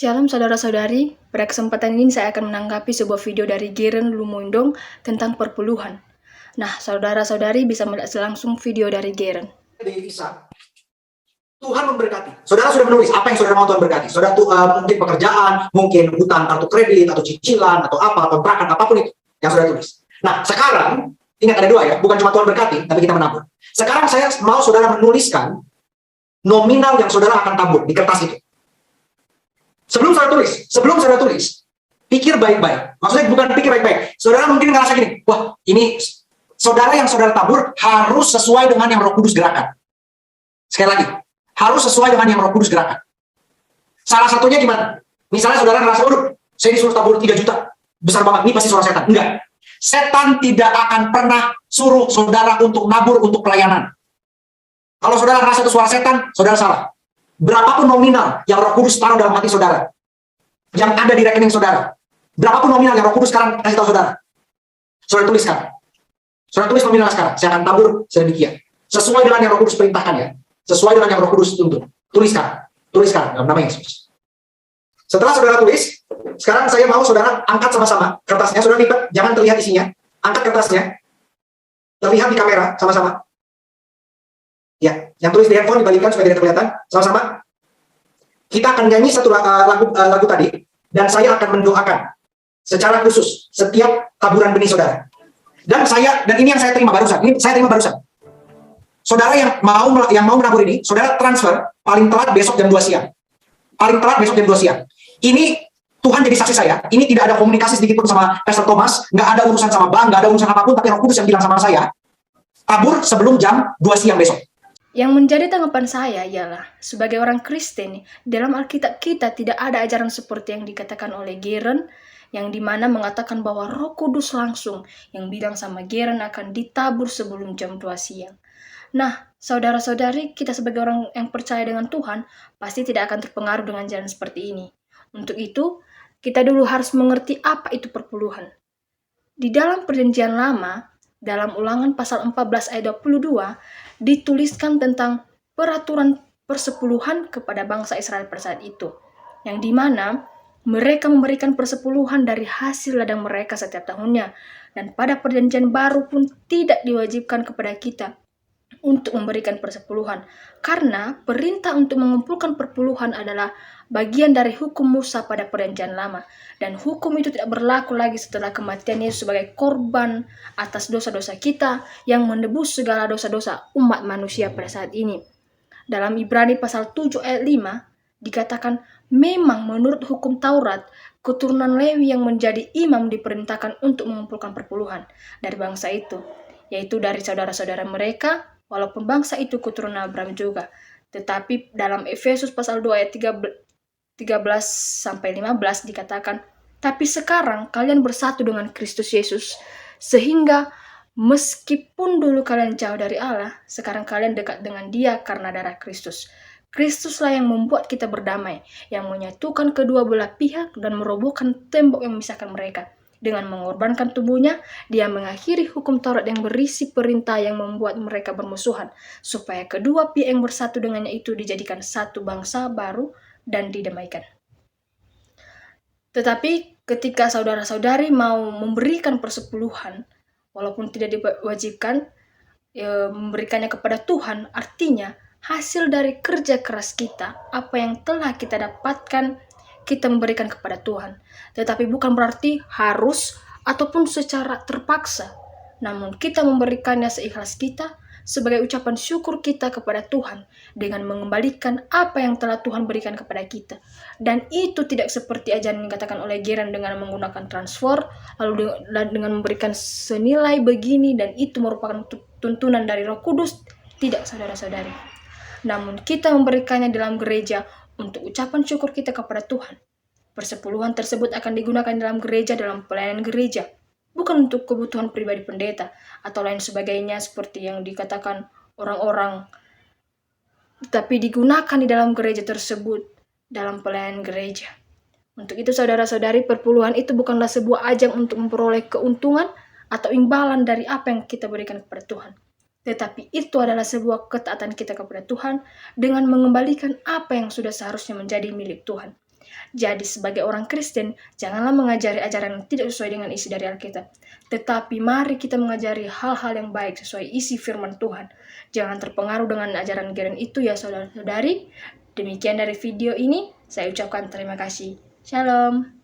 Shalom saudara-saudari, pada kesempatan ini saya akan menanggapi sebuah video dari Geren Lumondong tentang perpuluhan. Nah, saudara-saudari bisa melihat langsung video dari Geren. Tuhan memberkati. Saudara sudah menulis apa yang saudara mau Tuhan berkati. Saudara mungkin pekerjaan, mungkin hutang kartu kredit, atau cicilan, atau apa, kontrakan, apapun itu yang saudara tulis. Nah, sekarang, ingat ada dua ya, bukan cuma Tuhan berkati, tapi kita menabur. Sekarang saya mau saudara menuliskan nominal yang saudara akan tabur di kertas itu. Sebelum saudara tulis, pikir baik-baik. Maksudnya bukan pikir baik-baik. Saudara mungkin ngerasa gini, wah ini saudara yang saudara tabur harus sesuai dengan yang Roh Kudus gerakan. Sekali lagi, harus sesuai dengan yang Roh Kudus gerakan. Salah satunya gimana? Misalnya saudara ngerasa, waduh, saya disuruh tabur 3 juta. Besar banget, ini pasti suara setan. Enggak. Setan tidak akan pernah suruh saudara untuk nabur untuk pelayanan. Kalau saudara ngerasa itu suara setan, saudara salah. Berapapun nominal yang Roh Kudus taruh dalam hati saudara, yang ada di rekening saudara, berapapun nominal yang Roh Kudus sekarang kasih tahu saudara, saudara tuliskan. Saudara tulis nominal sekarang, saya akan tabur sedemikian. Sesuai dengan yang Roh Kudus perintahkan ya. Sesuai dengan yang Roh Kudus tuntut. Tuliskan dalam nama Yesus. Setelah saudara tulis, sekarang saya mau saudara angkat sama-sama kertasnya, saudara lipat, jangan terlihat isinya. Angkat kertasnya, terlihat di kamera sama-sama. Ya, yang tulis di handphone dibalikkan supaya tidak kelihatan. Sama-sama. Kita akan nyanyi satu lagu tadi, dan saya akan mendoakan secara khusus setiap taburan benih saudara. Dan ini yang saya terima barusan. Ini saya terima barusan. Saudara yang mau menabur ini, saudara transfer paling telat besok jam 2 siang. Paling telat besok jam 2 siang. Ini Tuhan jadi saksi saya. Ini tidak ada komunikasi sedikit pun sama Pastor Thomas, nggak ada urusan sama bank, nggak ada urusan apapun, tapi Roh Kudus yang bilang sama saya, tabur sebelum jam 2 siang besok. Yang menjadi tanggapan saya ialah, sebagai orang Kristen, dalam Alkitab kita tidak ada ajaran seperti yang dikatakan oleh Geren, yang dimana mengatakan bahwa Roh Kudus langsung yang bilang sama Geren akan ditabur sebelum jam 2 siang. Nah, saudara-saudari, kita sebagai orang yang percaya dengan Tuhan, pasti tidak akan terpengaruh dengan jalan seperti ini. Untuk itu, kita dulu harus mengerti apa itu perpuluhan. Di dalam Perjanjian Lama, dalam Ulangan pasal 14 ayat 22, dituliskan tentang peraturan persepuluhan kepada bangsa Israel pada saat itu, yang dimana mereka memberikan persepuluhan dari hasil ladang mereka setiap tahunnya, dan pada Perjanjian Baru pun tidak diwajibkan kepada kita untuk memberikan persepuluhan, karena perintah untuk mengumpulkan perpuluhan adalah bagian dari hukum Musa pada Perjanjian Lama, dan hukum itu tidak berlaku lagi setelah kematian Yesus sebagai korban atas dosa-dosa kita yang menebus segala dosa-dosa umat manusia pada saat ini. Dalam Ibrani pasal 7 ayat 5 dikatakan, memang menurut hukum Taurat, keturunan Lewi yang menjadi imam diperintahkan untuk mengumpulkan perpuluhan dari bangsa itu, yaitu dari saudara-saudara mereka, walaupun bangsa itu keturunan Abraham juga. Tetapi dalam Efesus pasal 2 ayat 13-15 dikatakan, tapi sekarang kalian bersatu dengan Kristus Yesus, sehingga meskipun dulu kalian jauh dari Allah, sekarang kalian dekat dengan Dia karena darah Kristus. Kristuslah yang membuat kita berdamai, yang menyatukan kedua belah pihak dan merobohkan tembok yang memisahkan mereka. Dengan mengorbankan tubuhnya, Dia mengakhiri hukum Taurat yang berisi perintah yang membuat mereka bermusuhan, supaya kedua pihak yang bersatu dengannya itu dijadikan satu bangsa baru dan didamaikan. Tetapi ketika saudara-saudari mau memberikan persepuluhan, walaupun tidak diwajibkan, memberikannya kepada Tuhan, artinya hasil dari kerja keras kita, apa yang telah kita dapatkan, kita memberikan kepada Tuhan. Tetapi bukan berarti harus ataupun secara terpaksa, namun kita memberikannya seikhlas kita sebagai ucapan syukur kita kepada Tuhan dengan mengembalikan apa yang telah Tuhan berikan kepada kita. Dan itu tidak seperti ajaran yang dikatakan oleh Geren dengan menggunakan transfer, lalu dengan memberikan senilai begini, dan itu merupakan tuntunan dari Roh Kudus. Tidak, saudara-saudari. Namun kita memberikannya dalam gereja untuk ucapan syukur kita kepada Tuhan. Persepuluhan tersebut akan digunakan dalam gereja, dalam pelayanan gereja, bukan untuk kebutuhan pribadi pendeta atau lain sebagainya seperti yang dikatakan orang-orang, tapi digunakan di dalam gereja tersebut, dalam pelayanan gereja. Untuk itu saudara-saudari, perpuluhan itu bukanlah sebuah ajang untuk memperoleh keuntungan atau imbalan dari apa yang kita berikan kepada Tuhan. Tetapi itu adalah sebuah ketaatan kita kepada Tuhan dengan mengembalikan apa yang sudah seharusnya menjadi milik Tuhan. Jadi sebagai orang Kristen, janganlah mengajari ajaran yang tidak sesuai dengan isi dari Alkitab. Tetapi mari kita mengajari hal-hal yang baik sesuai isi firman Tuhan. Jangan terpengaruh dengan ajaran Giren itu ya saudara-saudari. Demikian dari video ini, saya ucapkan terima kasih. Shalom.